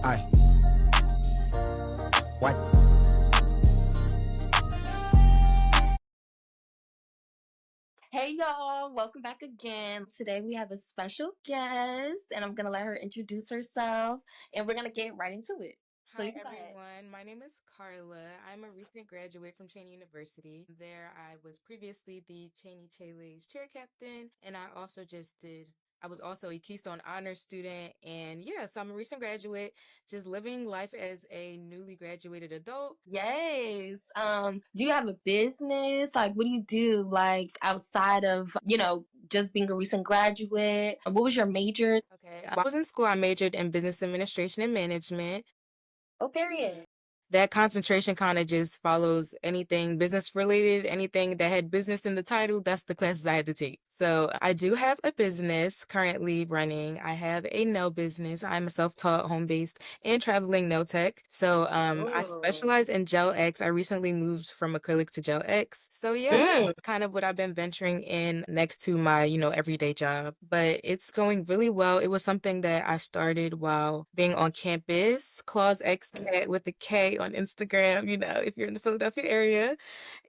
I. What? Hey y'all, welcome back again. Today we have a special guest, and I'm gonna let her introduce herself, and we're gonna get right into it. So Hi, you can go ahead. everyone. My name is Carla. I'm a recent graduate from Cheney University. There, I was previously the Cheney Chale's chair captain, and I was also a Keystone Honors student. And yeah, so I'm a recent graduate, just living life as a newly graduated adult. Yes. Do you have a business? Like, what do you do? Like outside of just being a recent graduate? What was your major? Okay, while I was in school, I majored in business administration and management. Oh, period. That concentration kind of just follows anything business related, anything that had business in the title. That's the classes I had to take. So I do have a business currently running. I have a nail business. I'm a self-taught, home-based, and traveling nail tech. So I Oh. specialize in gel X. I recently moved from acrylic to gel X. So yeah, Mm. that's kind of what I've been venturing in next to my, everyday job. But it's going really well. It was something that I started while being on campus. Claus X Cat with a K on Instagram, if you're in the Philadelphia area.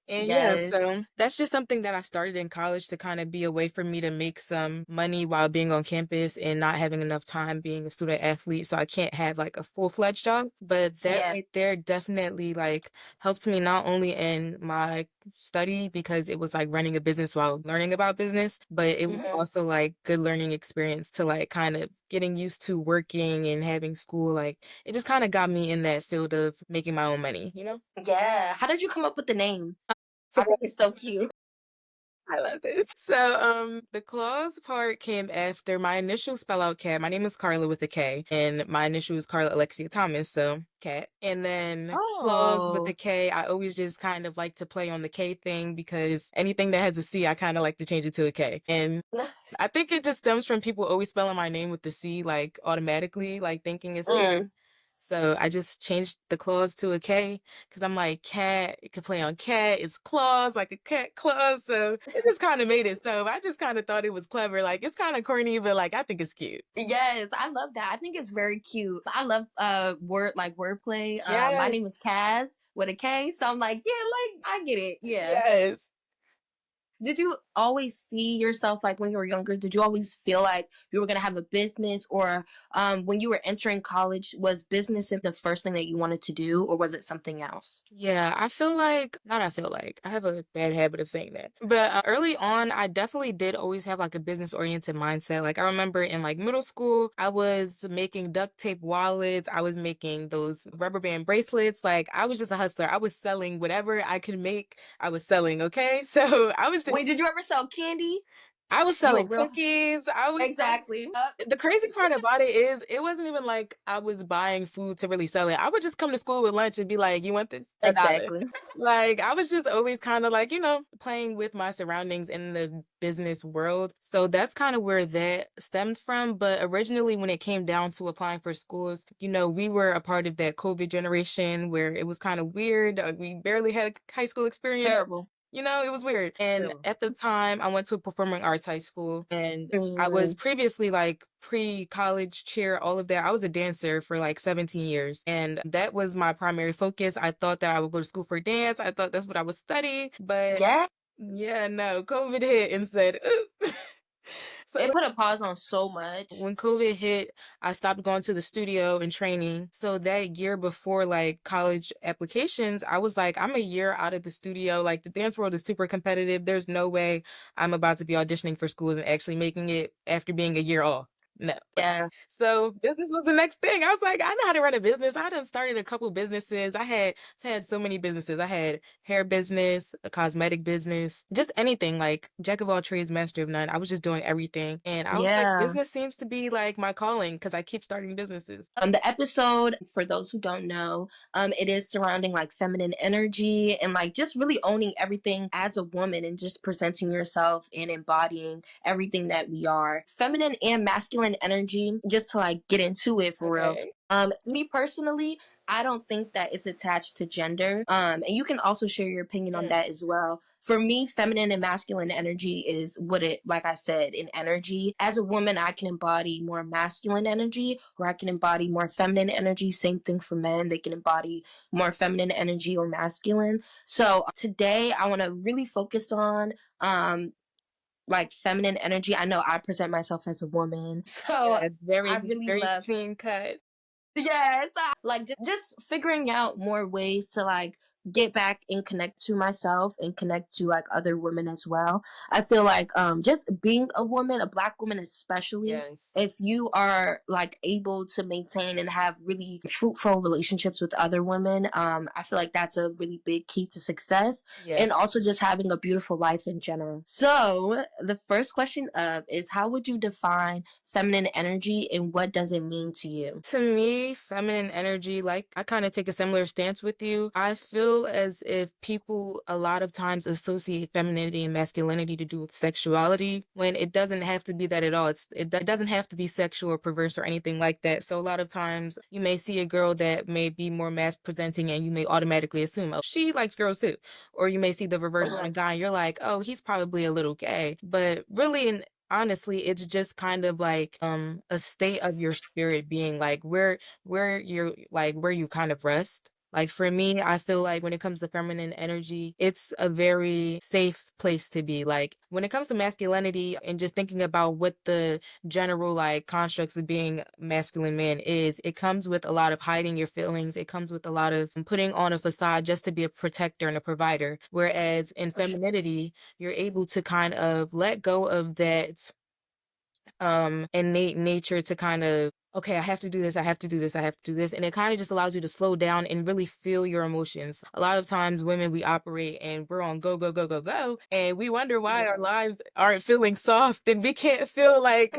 And yeah, Yes. so that's just something that I started in college to kind of be a way for me to make some money while being on campus and not having enough time being a student athlete. So I can't have like a full-fledged job. But that Yeah. right there definitely like helped me not only in my study because it was like running a business while learning about business, but it was Hmm. also like good learning experience to like kind of getting used to working and having school. Like it just kind of got me in that field of making my own money? Yeah. How did you come up with the name? So I think it's so cute. I love this. So, the clause part came after my initial spell out Cat. My name is Carla with a K, and my initial is Carla Alexia Thomas, so Cat. And then clause with a Oh. K, I always just kind of like to play on the K thing because anything that has a C, I kind of like to change it to a K. And I think it just stems from people always spelling my name with the C, like automatically, like thinking it's a Mm. so I just changed the clause to a K because I'm like, cat, it could play on cat. It's claws, like a cat claws. So it just kind of made it. So I just kind of thought it was clever. Like, it's kind of corny, but like, I think it's cute. Yes, I love that. I think it's very cute. I love wordplay. My Yes, name is Kaz with a K, so I'm like, yeah, like I get it. Yeah. yes. Did you always see yourself like when you were younger? Did you always feel like you were gonna have a business, or when you were entering college, was business the first thing that you wanted to do, or was it something else? Yeah, not I feel like, I have a bad habit of saying that. But early on, I definitely did always have like a business oriented mindset. Like I remember in like middle school, I was making duct tape wallets, I was making those rubber band bracelets. Like I was just a hustler. I was selling whatever I could make, I was selling, okay? So Wait, did you ever sell candy? I was You a selling real cookies. exactly. The crazy part about it is it wasn't even like I was buying food to really sell it. I would just come to school with lunch and be like, "You want this? $1." Exactly. Like I was just always kind of like, playing with my surroundings in the business world. So that's kind of where that stemmed from. But originally when it came down to applying for schools, we were a part of that COVID generation where it was kind of weird. We barely had a high school experience. Terrible. It was weird. And True. at the time, I went to a performing arts high school and I was Mm. previously like pre-college cheer, all of that. I was a dancer for like 17 years and that was my primary focus. I thought that I would go to school for dance. I thought that's what I would study, but Yeah. yeah, no, COVID hit and said, "Ooh." So It put a pause on so much. when COVID hit, I stopped going to the studio and training. So that year before like college applications, I was like, I'm a year out of the studio. Like the dance world is super competitive. There's no way I'm about to be auditioning for schools and actually making it after being a year off. No. Yeah. So business was the next thing. I was like, I know how to run a business. I done started a couple businesses. I had so many businesses. I had hair business, a cosmetic business, just anything like jack of all trades, master of none. I was just doing everything. And I was like, Yeah. business seems to be like my calling because I keep starting businesses. The episode, for those who don't know, it is surrounding like feminine energy and like just really owning everything as a woman and just presenting yourself and embodying everything that we are. Feminine and masculine energy, just to like get into it for real. Okay. Me personally, I don't think that it's attached to gender. And you can also share your opinion on Mm. that as well. For me, feminine and masculine energy is what it, like I said, in energy. As a woman, I can embody more masculine energy, or I can embody more feminine energy. Same thing for men. They can embody more feminine energy or masculine. So today, I want to really focus on like feminine energy. I know I present myself as a woman. So Yes, I very, really very love, clean cut. yes, like just figuring out more ways to like get back and connect to myself and connect to like other women as well. I feel like just being a woman, a black woman especially, Yes. if you are like able to maintain and have really fruitful relationships with other women, I feel like that's a really big key to success, Yeah. and also just having a beautiful life in general. So the first question of is, how would you define feminine energy and what does it mean to you? To me, feminine energy, like I kind of take a similar stance with you. I feel as if people a lot of times associate femininity and masculinity to do with sexuality when it doesn't have to be that at all. It doesn't have to be sexual or perverse or anything like that. So a lot of times you may see a girl that may be more mass presenting and you may automatically assume, oh, she likes girls too. Or you may see the reverse on a guy and you're like, oh, he's probably a little gay. But really, in honestly, it's just kind of like a state of your spirit being like where you're like where you kind of rest. Like for me, I feel like when it comes to feminine energy, it's a very safe place to be. Like when it comes to masculinity and just thinking about what the general like constructs of being masculine man is, it comes with a lot of hiding your feelings. It comes with a lot of putting on a facade just to be a protector and a provider. Whereas in For sure. femininity, you're able to kind of let go of that innate nature to kind of, okay, I have to do this, I have to do this, I have to do this, and it kind of just allows you to slow down and really feel your emotions. A lot of times women, we operate and we're on go go go go go, and we wonder why our lives aren't feeling soft and we can't feel like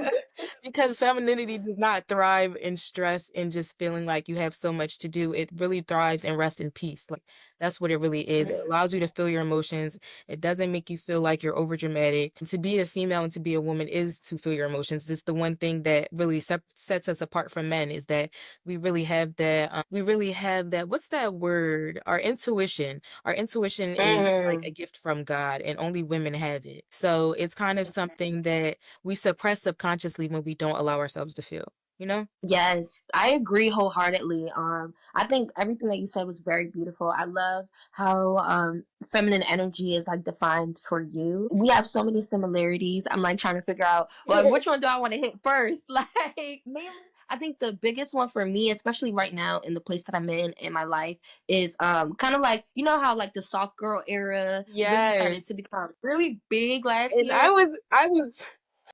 because femininity does not thrive in stress and just feeling like you have so much to do. It really thrives in rest and peace. Like that's what it really is. It allows you to feel your emotions. It doesn't make you feel like you're over dramatic. To be a female and to be a woman is to feel your emotions. It's the one thing that really sets us apart from men is that we really have that. We really have that. What's that word? Our intuition. Our intuition is like Mm. a gift from God, and only women have it. So it's kind of something that we suppress subconsciously when we don't allow ourselves to feel. You know? Yes, I agree wholeheartedly. I think everything that you said was very beautiful. I love how feminine energy is like defined for you. We have so many similarities. I'm like trying to figure out, well, which one do I want to hit first? Like mainly, I think the biggest one for me, especially right now in the place that I'm in my life, is kind of like, you know how like the soft girl era really started to Yes. become really big last And year. I was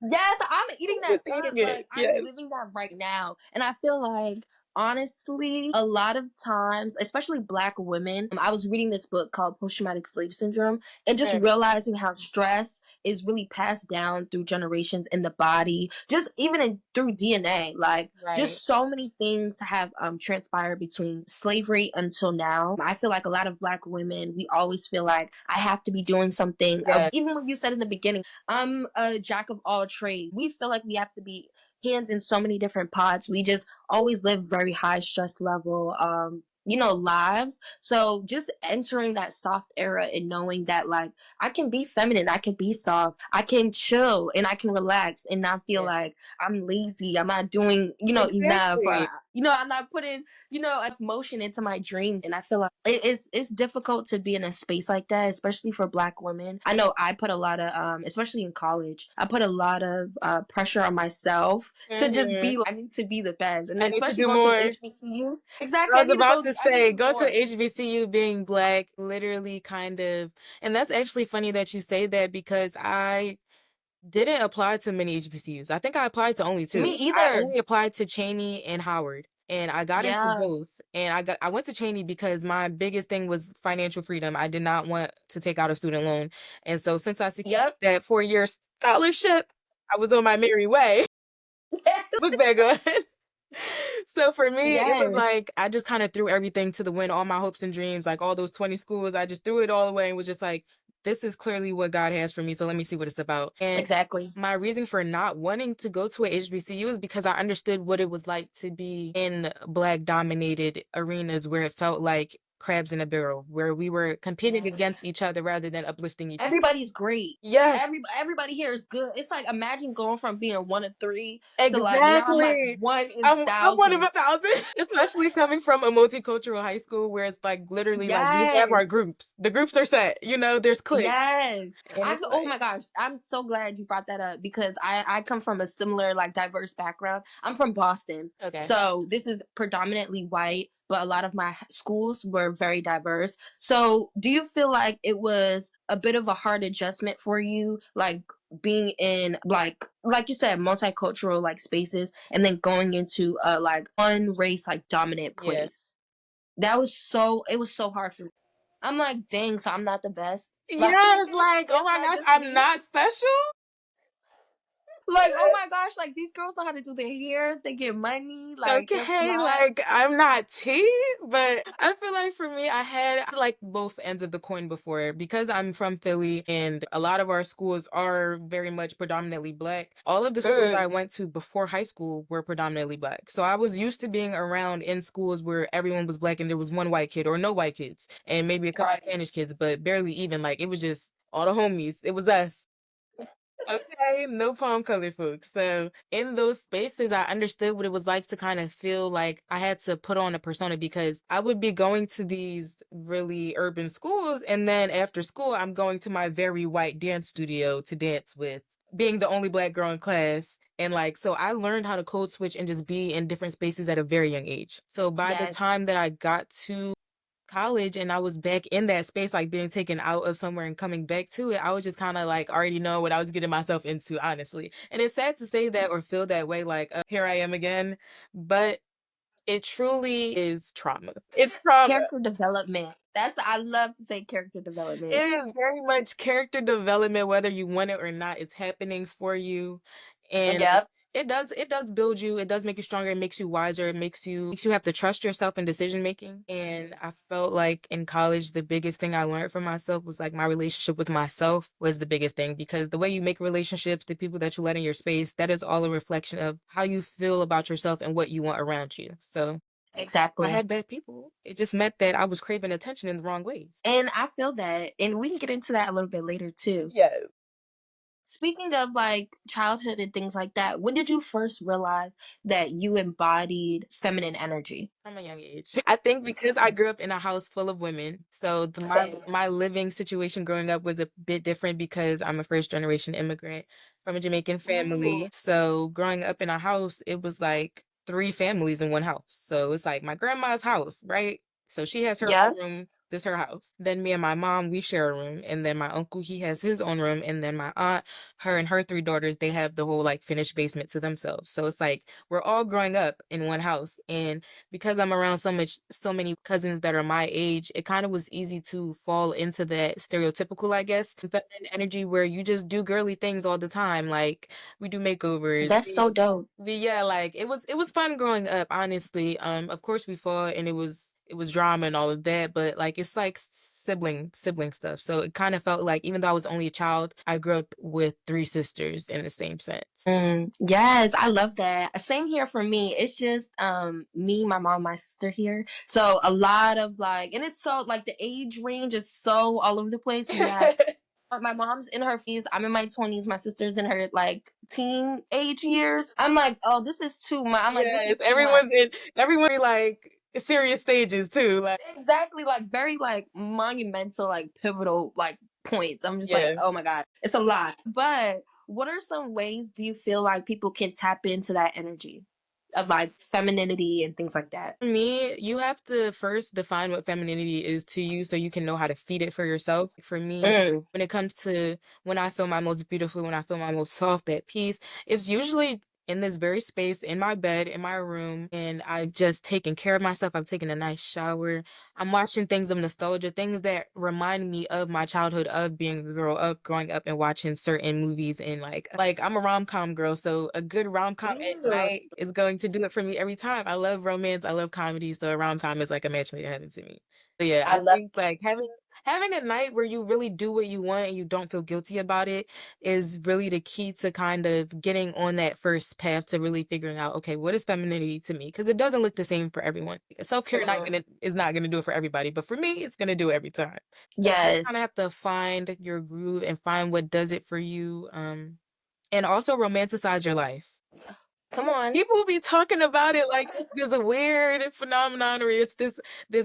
Yes, I'm I eating was that eating up. it. Like I'm Yes. living that right now. And I feel like honestly, a lot of times, especially black women, I was reading this book called Post Traumatic Slave Syndrome and just Mm, realizing how stress is really passed down through generations in the body, just even through DNA. Like right. just so many things have transpired between slavery until now. I feel like a lot of black women, we always feel like I have to be doing something. Yeah. Even when you said in the beginning, I'm a jack of all trades. We feel like we have to be hands in so many different pots. We just always live very high stress level, lives. So just entering that soft era and knowing that like I can be feminine, I can be soft, I can chill and I can relax and not feel Yeah. like I'm lazy, I'm not doing, enough, or Exactly. I'm not putting, enough motion into my dreams. And I feel like it's difficult to be in a space like that, especially for black women. I know I put a lot of especially in college, I put a lot of pressure on myself to just Mhm. be like, I need to be the best, and I need to especially do going to an more. HBCU. I Exactly, was about to I need to say, do go to more. HBCU being black, literally kind of, and that's actually funny that you say that because I didn't apply to many HBCUs. I think I applied to only Me two. I either. only applied to Cheney and Howard. And I got into Yeah. both. And I went to Cheney because my biggest thing was financial freedom. I did not want to take out a student loan. And so since I secured Yep. that 4-year scholarship, I was on my merry way. Book bag on. So for me, it was Yes. like I just kind of threw everything to the wind, all my hopes and dreams, like all those 20 schools, I just threw it all away and was just like, this is clearly what God has for me, so let me see what it's about. And Exactly. my reason for not wanting to go to a HBCU is because I understood what it was like to be in Black dominated arenas where it felt like crabs in a barrel, where we were competing against Yes. each other rather than uplifting each other. Everybody's great. Yes, Everybody here is good. It's like imagine going from being one of three to like now I'm like exactly. one in I'm one of thousand. 1,000, especially coming from a multicultural high school where it's like literally like we have Yes. our groups. The groups are set, there's cliques. Yes. And it's Oh like, my gosh. I'm so glad you brought that up because I come from a similar like diverse background. I'm from Boston. okay. So this is predominantly white, but a lot of my schools were very diverse. So do you feel like it was a bit of a hard adjustment for you like being in like you said multicultural like spaces and then going into a like one race like dominant Yeah. place? It was so hard for me. I'm like, dang, so I'm not the best. Like, Yes, like, oh it's my not gosh, just I'm me. not special. Like, oh my gosh, like these girls know how to do their hair. They get money. Like, if Okay, not, like I'm not T, but I feel like for me, I had like both ends of the coin before because I'm from Philly and a lot of our schools are very much predominantly Black. All of the schools I mm, went to before high school were predominantly Black. So I was used to being around in schools where everyone was Black and there was one white kid or no white kids and maybe a couple right. Spanish kids, but barely even. Like it was just all the homies. It was us. Okay, no palm colored folks. So in those spaces, I understood what it was like to kind of feel like I had to put on a persona because I would be going to these really urban schools, and then after school, I'm going to my very white dance studio to dance with, being the only Black girl in class. And like, so I learned how to code switch and just be in different spaces at a very young age. So by the Yes. time that I got to college and I was back in that space, like being taken out of somewhere and coming back to it, I was just kind of like already know what I was getting myself into, honestly. And it's sad to say that or feel that way, like, here I am again, but it truly is trauma. It's trauma. Character development. I love to say character It development. is very much character development, whether you want it or not. It's happening for you, and Yep. it does build you. It does make you stronger. It makes you wiser. It makes you have to trust yourself in decision making. And I felt like in college, the biggest thing I learned from myself was like my relationship with myself was the biggest thing because the way you make relationships, the people that you let in your space, that is all a reflection of how you feel about yourself and what you want around you. So I Exactly. had bad people. It just meant that I was craving attention in the wrong ways. And I feel that, and we can get into that a little bit later too. Yes. Speaking of like childhood and things like that, when did you first realize that you embodied feminine energy? From a young age. I think because I grew up in a house full of women, so Same. my living situation growing up was a bit different because I'm a first generation immigrant from a Jamaican Ooh. family. So growing up in a house, it was like three families in one house. So it's like my grandma's house, right? So she has her Yeah. own room. This her house. Then me and my mom, we share a room, and then my uncle, he has his own room, and then my aunt, her and her three daughters, they have the whole like finished basement to themselves. So it's like we're all growing up in one house, and because I'm around so many cousins that are my age, it kind of was easy to fall into that stereotypical, I guess, feminine energy where you just do girly things all the time. Like we do makeovers. That's so dope. Yeah, like it was fun growing up, honestly. Of course we fought and it was drama and all of that, but like it's like sibling stuff. So it kind of felt like even though I was only a child, I grew up with three sisters in the same sense. Yes, I love that. Same here for me. It's just me, my mom, my sister here. So a lot of like, and it's so like the age range is so all over the place. We have my mom's in her 50s. I'm in my 20s. My sister's in her like teen age years. I'm like, oh, this is too much. I'm like, this Yes, is too much. everyone like serious stages too. Like Exactly, like very like monumental, like pivotal like points. I'm just like, yeah. oh my god, it's a lot. But what are some ways do you feel like people can tap into that energy of like femininity and things like that? Me, you have to first define what femininity is to you so you can know how to feed it for yourself. For me, Mm, when it comes to when I feel my most beautiful, when I feel my most soft, at peace, it's usually in this very space, in my bed, in my room, and I've just taken care of myself. I've taken a nice shower. I'm watching things of nostalgia, things that remind me of my childhood, of being a girl, of growing up and watching certain movies and like I'm a rom-com girl, so a good rom-com at ooh, night is going to do it for me every time. I love romance, I love comedy, so a rom-com is like a match made in heaven to me. Yeah, I I love think like having a night where you really do what you want and you don't feel guilty about it is really the key to kind of getting on that first path to really figuring out, okay, what is femininity to me? Because it doesn't look the same for everyone. Self-care not mhm. gonna is not gonna do it for everybody, but for me, it's gonna do it every time. So you just kind of Yes. have to find your groove and find what does it for you. And also romanticize your life. Come on. People will be talking about it like there's a weird phenomenon or it's this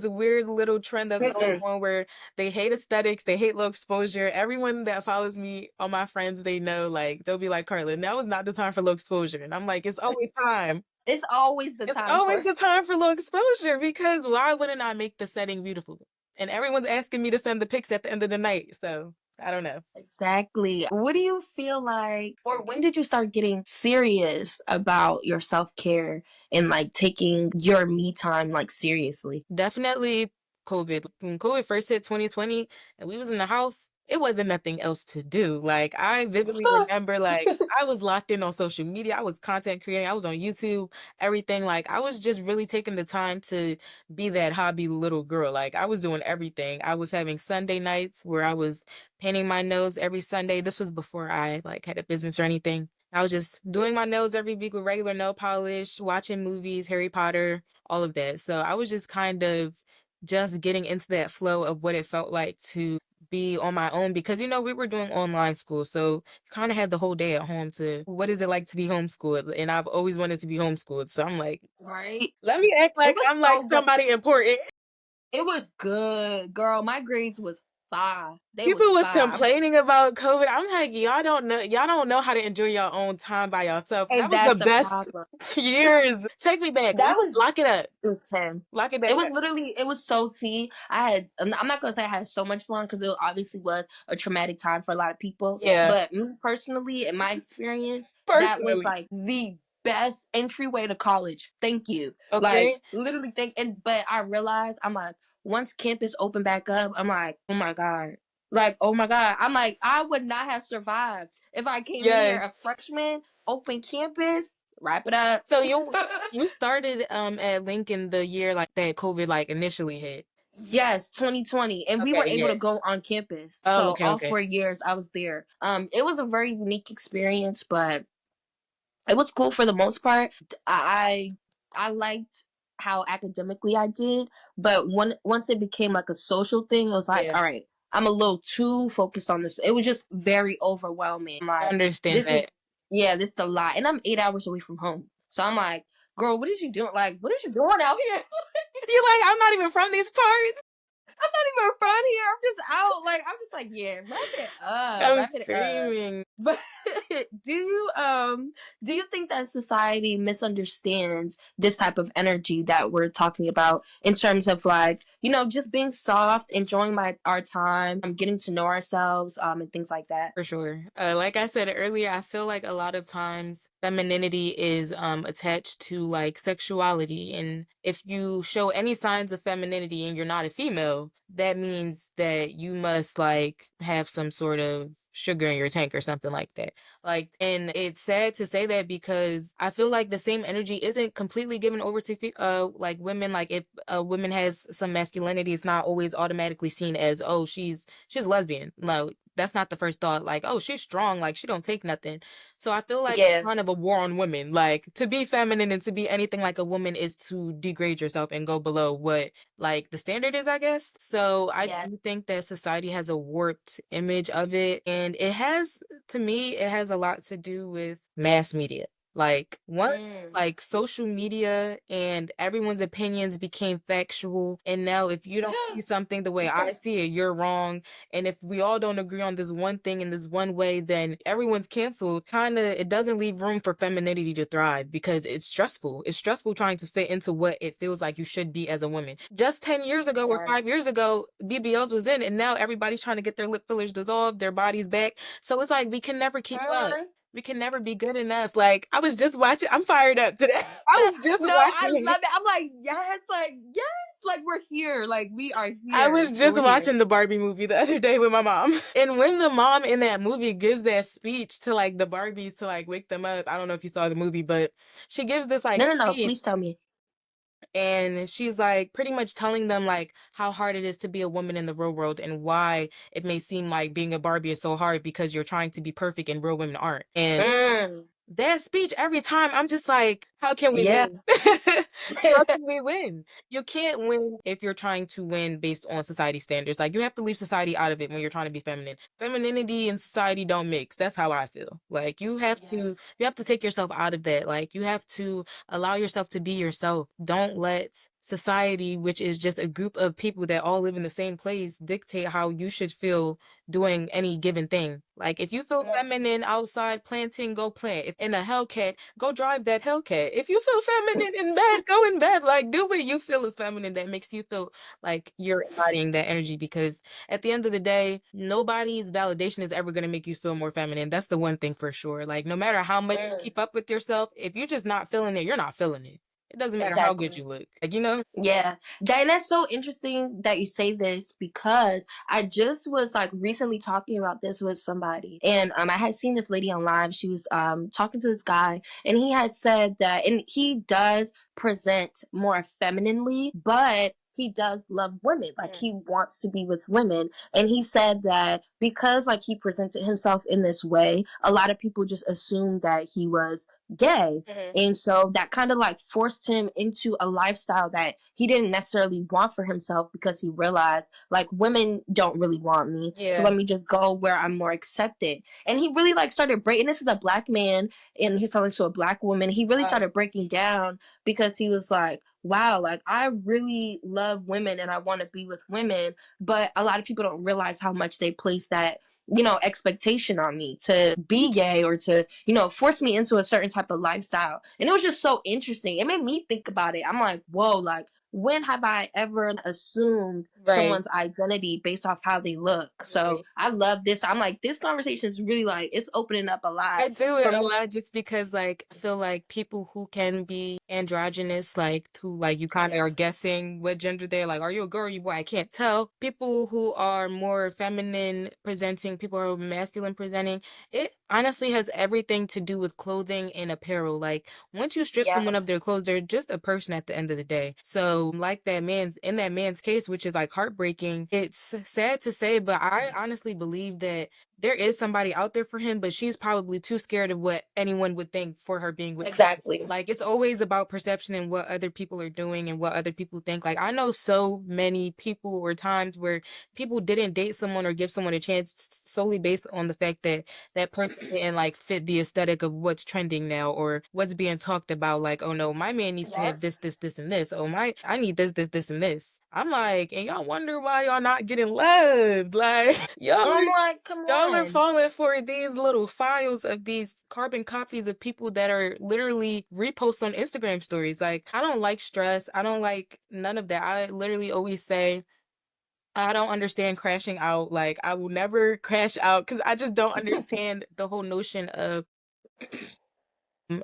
weird little trend that's going Mm-mm. on where they hate aesthetics, they hate low exposure. Everyone that follows me, all my friends, they know like they'll be like, Carla, now is not the time for low exposure. And I'm like, it's always time. It's always the It's time always for the time for low exposure because why wouldn't I make the setting beautiful? And everyone's asking me to send the pics at the end of the night. So I don't know. exactly. What do you feel like, or when did you start getting serious about your self care and like taking your me time like seriously? Definitely COVID. When COVID first hit 2020 and we was in the house, it wasn't nothing else to do. Like I vividly remember like I was locked in on social media. I was content creating. I was on YouTube, everything. Like I was just really taking the time to be that hobby little girl. Like I was doing everything. I was having Sunday nights where I was painting my nails every Sunday. This was before I like had a business or anything. I was just doing my nails every week with regular nail polish, watching movies, Harry Potter, all of that. So I was just kind of just getting into that flow of what it felt like to be on my own because we were doing online school. So kind of had the whole day at home to what is it like to be homeschooled? And I've always wanted to be homeschooled. So I'm like, Right? let me act It like was I'm like so good. somebody important. It was good, girl. My grades was 5. They was People was 5. complaining about COVID. I'm like, y'all don't know how to enjoy your own time by yourself. That And was the that's the best problem. years. Take me back. That was Lock it up. It was 10. Lock it back It was up. literally, it was so tea. I'm not gonna say I had so much fun because it obviously was a traumatic time for a lot of people. Yeah. But me personally, in my experience, that was Personally. like the best entryway to college. Thank you. Like Okay. literally but I realized I'm like, once campus opened back up, I'm like, oh my God. Like, oh my God. I'm like, I would not have survived if I came in here a Yes. freshman, open campus, wrap it up. So you started at Lincoln the year like that COVID like initially hit. Yes, 2020. And we Okay, were able yeah. to go on campus. Oh, So okay, all okay. 4 years I was there. It was a very unique experience, but it was cool for the most part. I liked how academically I did, but once it became like a social thing, it was like, Yeah. all right, I'm a little too focused on this. It was just very overwhelming. I'm I like, understand this is that. yeah, this is a lot. And I'm 8 hours away from home. So I'm like, girl, what is you doing? Like, what is you doing out here? You're like, I'm not even from these parts. I'm not even from here. I'm just out. Like I'm just like, yeah, wrap it up, I'm wrap it up. screaming. But do you think that society misunderstands this type of energy that we're talking about in terms of like just being soft, enjoying our time, getting to know ourselves, and things like that. For sure. Like I said earlier, I feel like a lot of times femininity is attached to like sexuality. And if you show any signs of femininity and you're not a female, that means that you must like have some sort of sugar in your tank or something like that. Like, and it's sad to say that because I feel like the same energy isn't completely given over to like women. Like if a woman has some masculinity, it's not always automatically seen as, oh, she's lesbian. No, that's not the first thought. Like, oh, she's strong. Like, she don't take nothing. So I feel like it's Yeah. kind of a war on women. Like, to be feminine and to be anything like a woman is to degrade yourself and go below what like the standard is, I guess. So I Yeah. do think that society has a warped image of it, and it has, to me, it has a lot to do with mass media. Like once Mm. like social media and everyone's opinions became factual, and now if you don't see something the way I see it, you're wrong. And if we all don't agree on this one thing in this one way, then everyone's canceled. Kind of, it doesn't leave room for femininity to thrive because it's stressful. It's stressful trying to fit into what it feels like you should be as a woman. Just 10 years ago or 5 Yes. years ago, BBLs was in, and now everybody's trying to get their lip fillers dissolved, their bodies back. So it's like we can never keep up. Mhm. We can never be good enough. Like I was just watching. I'm fired up today. I was just No, I watching. love it. I'm like, yes, like we're here. Like we are I here. was just We're here. watching the Barbie movie the other day with my mom. And when the mom in that movie gives that speech to like the Barbies to like wake them up, I don't know if you saw the movie, but she gives this like No, no, no. speech. Please tell me. And she's like pretty much telling them like how hard it is to be a woman in the real world and why it may seem like being a Barbie is so hard because you're trying to be perfect and real women aren't. And Mm. that speech every time, I'm just like, how can we Yeah. win? How can we win? You can't win if you're trying to win based on society standards. Like you have to leave society out of it when you're trying to be feminine. Femininity and society don't mix. That's how I feel. Like Yes. you have to take yourself out of that. Like you have to allow yourself to be yourself. Don't let society, which is just a group of people that all live in the same place, dictate how you should feel doing any given thing. Like if you feel Come on. feminine outside planting, go plant. If in a Hellcat, go drive that Hellcat. If you feel feminine in bed, go in bed. Like do what you feel is feminine that makes you feel like you're embodying that energy because at the end of the day, nobody's validation is ever gonna make you feel more feminine. That's the one thing for sure. Like no matter how much you Mm. keep up with yourself, if you're just not feeling it, you're not feeling it. It doesn't matter how good Exactly. you look. Like, you know? Yeah, and that's so interesting that you say this because I just was like recently talking about this with somebody, and I had seen this lady on live. She was talking to this guy, and he had said that, and he does present more femininely, but he does love women. Like he wants to be with women, and he said that because like he presented himself in this way, a lot of people just assumed that he was gay. Mhm. And so that kind of like forced him into a lifestyle that he didn't necessarily want for himself because he realized like women don't really want me. So Yeah. let me just go where I'm more accepted. And he really like started breaking, this is a black man and he's talking to a black woman. He really Wow. started breaking down because he was like, wow, like I really love women and I want to be with women. But a lot of people don't realize how much they place that expectation on me to be gay or to, force me into a certain type of lifestyle. And it was just so interesting. It made me think about it. I'm like, whoa, like, when have I ever assumed Right. someone's identity based off how they look? So Right. I love this. I'm like, this conversation is really like, it's opening up a lot I do it for a me. lot just because like I feel like people who can be androgynous, like who like you kind of are Yes. guessing what gender they're like, are you a girl, are you boy? I can't tell. People who are more feminine presenting, people who are masculine presenting, it honestly has everything to do with clothing and apparel. Like once you strip someone of Yes. their clothes, they're just a person at the end of the day. So like that man's case, which is like heartbreaking, it's sad to say, but I honestly believe that there is somebody out there for him, but she's probably too scared of what anyone would think for her being with him. Exactly. Like it's always about perception and what other people are doing and what other people think. Like I know so many people or times where people didn't date someone or give someone a chance solely based on the fact that that person didn't like fit the aesthetic of what's trending now or what's being talked about. Like, oh no, my man needs to have Yep. this, and this. Oh my, I need this, and this. I'm like, and y'all wonder why y'all not getting loved. Like, I'm like, come y'all are on. falling for these little files of these carbon copies of people that are literally reposts on Instagram stories. Like, I don't like stress. I don't like none of that. I literally always say, I don't understand crashing out. Like, I will never crash out because I just don't understand the whole notion of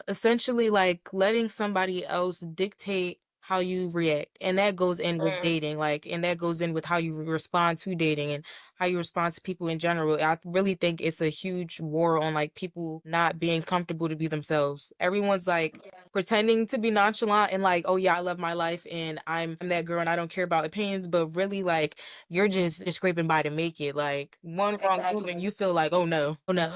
essentially like letting somebody else dictate how you react. And that goes in with Mm. dating, like, and that goes in with how you respond to dating and how you respond to people in general. I really think it's a huge war on like people not being comfortable to be themselves. Everyone's like Yeah. pretending to be nonchalant and like, oh yeah, I love my life and I'm that girl and I don't care about opinions, but really like you're just scraping by to make it. Like one wrong move and Exactly. you feel like, oh no, oh no.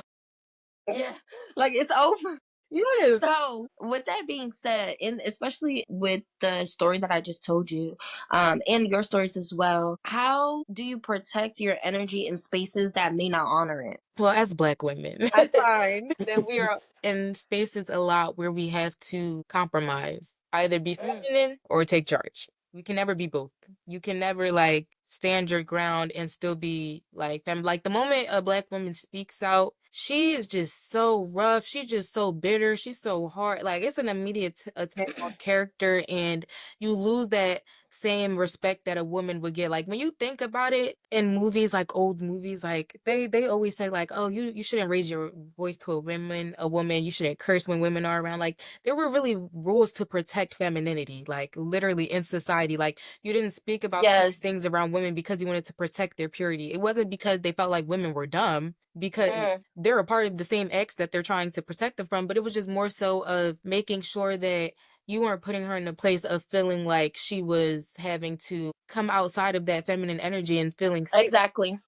Yeah. Like it's over. Yes. So, with that being said, and especially with the story that I just told you, and your stories as well, how do you protect your energy in spaces that may not honor it? Well, as Black women, I find that we are in spaces a lot where we have to compromise, either be Mm. feminine or take charge. We can never be both. You can never like stand your ground and still be like fem. Like the moment a Black woman speaks out, she is just so rough. She's just so bitter. She's so hard. Like it's an immediate attack on character, and you lose that same respect that a woman would get. Like when you think about it in movies, like old movies, like they always say like, oh, you shouldn't raise your voice to a woman, you shouldn't curse when women are around. Like there were really rules to protect femininity, like literally in society. Like you didn't speak about certain Yes. things around women because you wanted to protect their purity. It wasn't because they felt like women were dumb, because Mm. they're a part of the same X that they're trying to protect them from, but it was just more so of making sure that you weren't putting her in a place of feeling like she was having to come outside of that feminine energy and feeling safe. Exactly.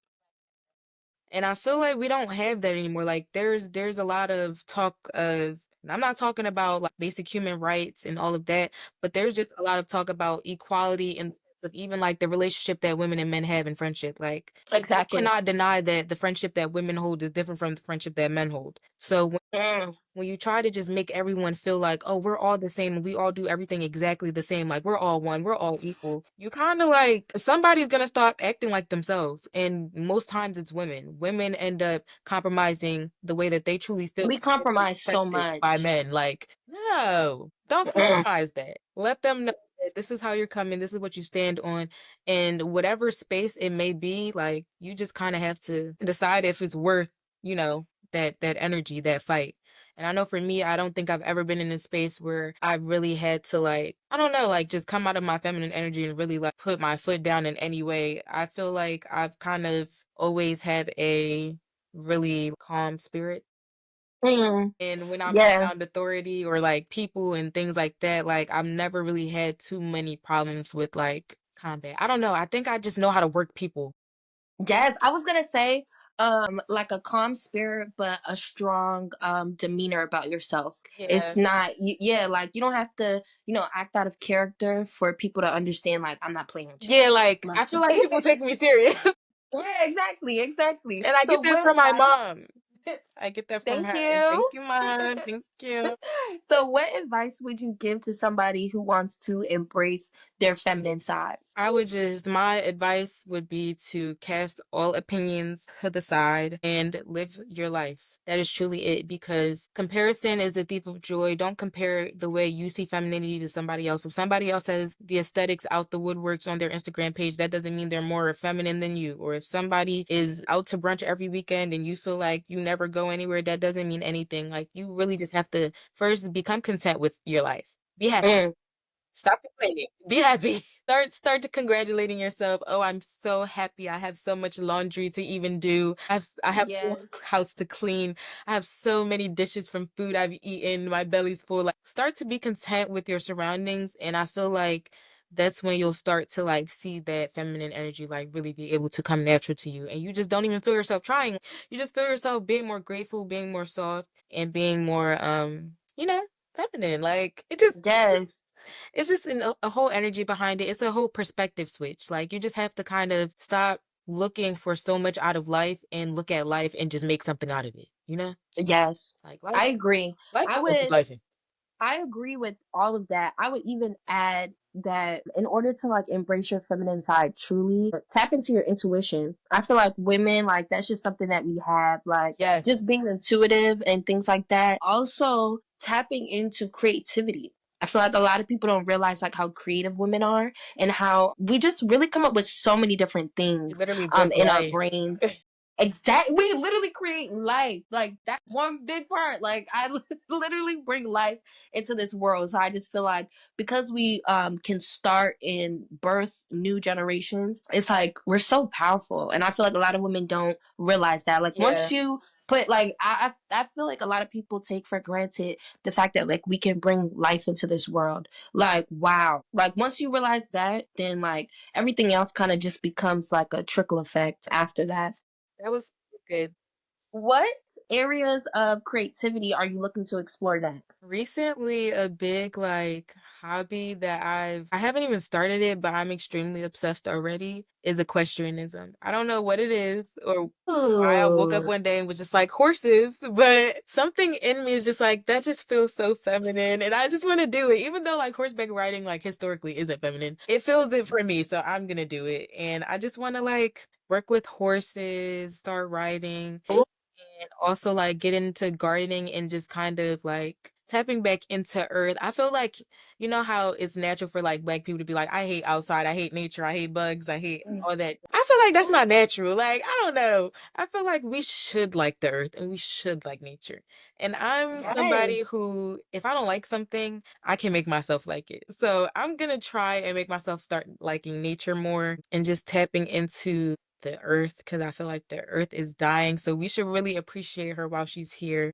And I feel like we don't have that anymore. Like there's a lot of talk of, and I'm not talking about like basic human rights and all of that, but there's just a lot of talk about equality and of even like the relationship that women and men have in friendship. Like you Exactly. cannot deny that the friendship that women hold is different from the friendship that men hold. So Mm. when you try to just make everyone feel like, oh, we're all the same and we all do everything exactly the same, like we're all one, we're all equal, you kind of like somebody's gonna stop acting like themselves. And most times it's women. Women end up compromising the way that they truly feel We to be compromise so accepted by much. men. Like, no, don't Mm. compromise that. Let them know that this is how you're coming, this is what you stand on, and whatever space it may be, like you just kind of have to decide if it's worth, you know, that energy, that fight. And I know for me, I don't think I've ever been in a space where I really had to like, I don't know, like just come out of my feminine energy and really like put my foot down in any way. I feel like I've kind of always had a really calm spirit. Mm. And when I'm Yeah. around authority or like people and things like that, like I've never really had too many problems with like combat. I don't know. I think I just know how to work people. Yes, I was gonna say, like a calm spirit, but a strong demeanor about yourself. It's Yeah. not, yeah, like you don't have to, act out of character for people to understand. Like I'm not playing with you. Yeah, like Like, I feel like people take me serious. yeah, exactly, exactly. And I So get that what from my advice? mom. I get that from Thank her. you. Thank you, mom. Thank you. So what advice would you give to somebody who wants to embrace their feminine side? My advice would be to cast all opinions to the side and live your life. That is truly it, because comparison is the thief of joy. Don't compare the way you see femininity to somebody else. If somebody else has the aesthetics out the woodworks on their Instagram page, that doesn't mean they're more feminine than you. Or if somebody is out to brunch every weekend and you feel like you never go anywhere, that doesn't mean anything. Like you really just have to first become content with your life. Be happy. Mm, Stop complaining. Be happy. Start to congratulating yourself. Oh, I'm so happy. I have so much laundry to even do. I have a whole yes. house to clean. I have so many dishes from food I've eaten. My belly's full. Like start to be content with your surroundings, and I feel like that's when you'll start to like see that feminine energy like really be able to come natural to you, and you just don't even feel yourself trying. You just feel yourself being more grateful, being more soft, and being more feminine. Like Yes. it's just a whole energy behind it. It's a whole perspective switch. Like you just have to kind of stop looking for so much out of life and look at life and just make something out of it. You know, Yes. like I agree. life I is gonna be would life. I agree with all of that. I would even add that in order to like embrace your feminine side truly, tap into your intuition. I feel like women, like that's just something that we have, like Yes, just being intuitive and things like that. Also, tapping into creativity. I feel like a lot of people don't realize like how creative women are and how we just really come up with so many different you things literally bring in our life. brains. Exactly. We literally create life. Like that one big part. Like I literally bring life into this world. So I just feel like because we can start and birth new generations, it's like we're so powerful. And I feel like a lot of women don't realize that. Like once Yeah, you put like I feel like a lot of people take for granted the fact that like we can bring life into this world. Like wow. Like once you realize that, then like everything else kind of just becomes like a trickle effect after that. that was good. What areas of creativity are you looking to explore next? Recently, a big like hobby that I haven't even started it, but I'm extremely obsessed already is equestrianism. I don't know what it is or why I woke up Ooh. one day and was just like horses, but something in me is just like that just feels so feminine and I just want to do it. Even though like horseback riding like historically isn't feminine, it feels it for me, so I'm gonna do it. And I just want to like work with horses, start riding, and also like get into gardening and just kind of like tapping back into earth. I feel like you know how it's natural for like black people to be like, I hate outside, I hate nature, I hate bugs, I hate all that. I feel like that's not natural. Like, I don't know. I feel like we should like the earth and we should like nature. And I'm somebody Yes. who, if I don't like something, I can make myself like it. So I'm gonna try and make myself start liking nature more and just tapping into the earth because I feel like the earth is dying. So we should really appreciate her while she's here.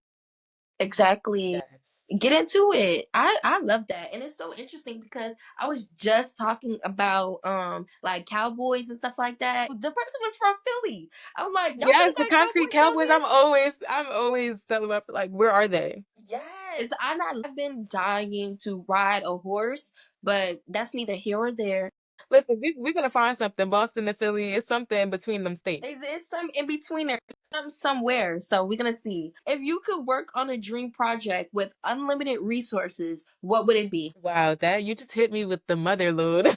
Exactly. Yes. Get into it. I love that. And it's so interesting because I was just talking about like cowboys and stuff like that. The person was from Philly. I'm like, y'all Yes, really the got Concrete cowboys down Cowboys. I'm always telling about like, where are they? there? Yes. I've been dying to ride a horse, but that's neither here or there. Listen, we're gonna find something. Boston to Philly, it's something between them states. It's some in between there, some somewhere. So we're gonna see. If you could work on a dream project with unlimited resources, what would it be? Wow, that you just hit me with the mother load.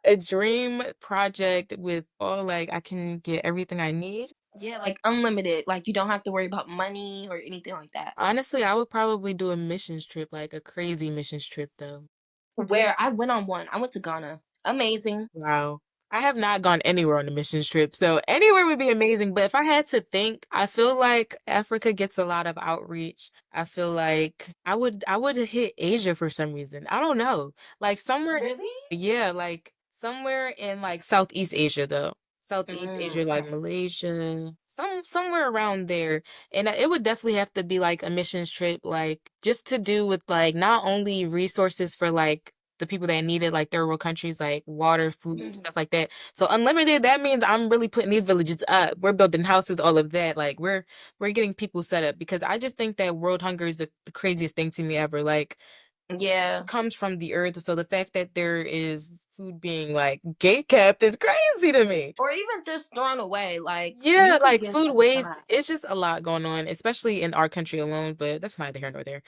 A dream project with all like I can get everything I need. Yeah, like unlimited. Like you don't have to worry about money or anything like that. Honestly, I would probably do a missions trip, like a crazy missions trip though. Where I went on one. I went to Ghana. Amazing. Wow. I have not gone anywhere on a missions trip, so anywhere would be amazing. But if I had to think, I feel like Africa gets a lot of outreach. I feel like I would hit Asia for some reason. I don't know. Like somewhere, Really? yeah, like somewhere in like Southeast Asia though. Southeast Asia, like Okay. Malaysia, somewhere around there. And it would definitely have to be like a missions trip, like just to do with like not only resources for like the people that need it, like third world countries, like water, food, Mhm. stuff like that. So unlimited, that means I'm really putting these villages up. We're building houses, all of that. Like we're getting people set up because I just think that world hunger is the craziest thing to me ever. Like Yeah. comes from the earth, so the fact that there is food being like gate kept is crazy to me. Or even just thrown away. Like you Yeah, could like get food a waste, lot. it's just a lot going on, especially in our country alone, but that's neither here nor there.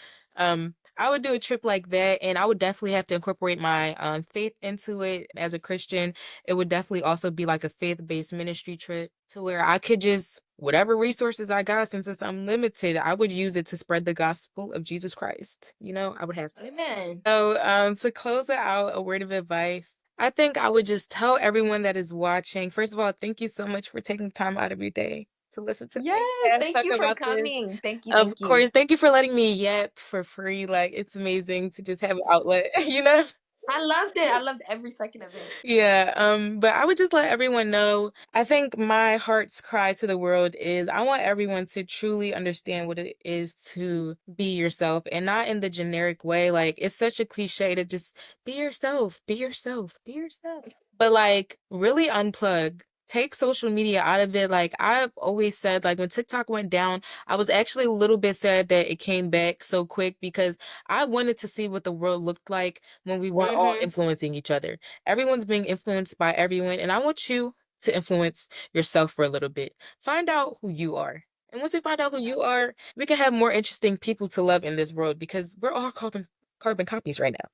I would do a trip like that, and I would definitely have to incorporate my faith into it as a Christian. It would definitely also be like a faith-based ministry trip to where I could just whatever resources I got, since it's unlimited, I would use it to spread the gospel of Jesus Christ. You know, I would have to. Amen. So, to close it out, a word of advice. I think I would just tell everyone that is watching, first of all, thank you so much for taking time out of your day to listen to me Yes, and thank talk you for about this. coming. Thank you, Of thank you. course, thank you for letting me yap for free. Like, it's amazing to just have an outlet, you know? I loved it. I loved every second of it. Yeah, but I would just let everyone know. I think my heart's cry to the world is I want everyone to truly understand what it is to be yourself and not in the generic way. Like, it's such a cliche to just be yourself, be yourself, be yourself. But like, really unplug. Take social media out of it. Like I've always said, like when TikTok went down, I was actually a little bit sad that it came back so quick because I wanted to see what the world looked like when we weren't all Mm-hmm. influencing each other. Everyone's being influenced by everyone, and I want you to influence yourself for a little bit. Find out who you are. And once we find out who you are, we can have more interesting people to love in this world because we're all carbon copies right now.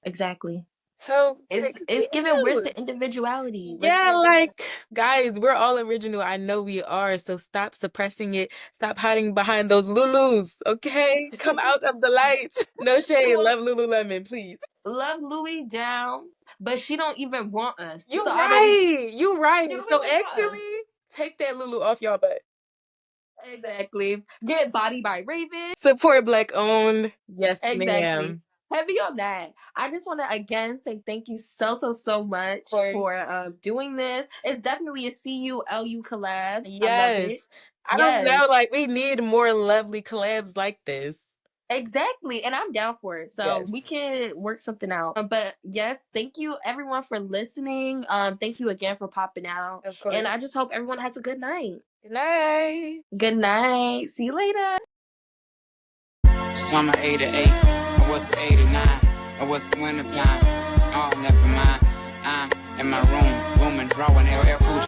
Exactly. So It's be given where's you. the individuality? Yeah, like guys, we're all original. I know we are. So stop suppressing it. Stop hiding behind those Lulus, okay? Come out of the light. No shade. Well, Love Lululemon, please. love Louis down, but she don't even want us. So You I don't even right. You right. she don't So even want us. actually, take that Lulu off y'all butt. Exactly. Get body by Raven. Support Black owned. Yes, Exactly. ma'am. Heavy on that. I just want to again say thank you so Of much course. for doing this. It's definitely a CULU collab. I love it. Yes. I don't Yes, know. Like we need more lovely collabs like this. exactly. And I'm down for it. So Yes. we can work something out. But yes, thank you everyone for listening. Thank you again for popping out. Of And course. I just hope everyone has a good night. Good night. Good night. See you later. Summer 88, I was 89, I was wintertime. Oh, never mind. I'm in my room, booming, drawing LL Cool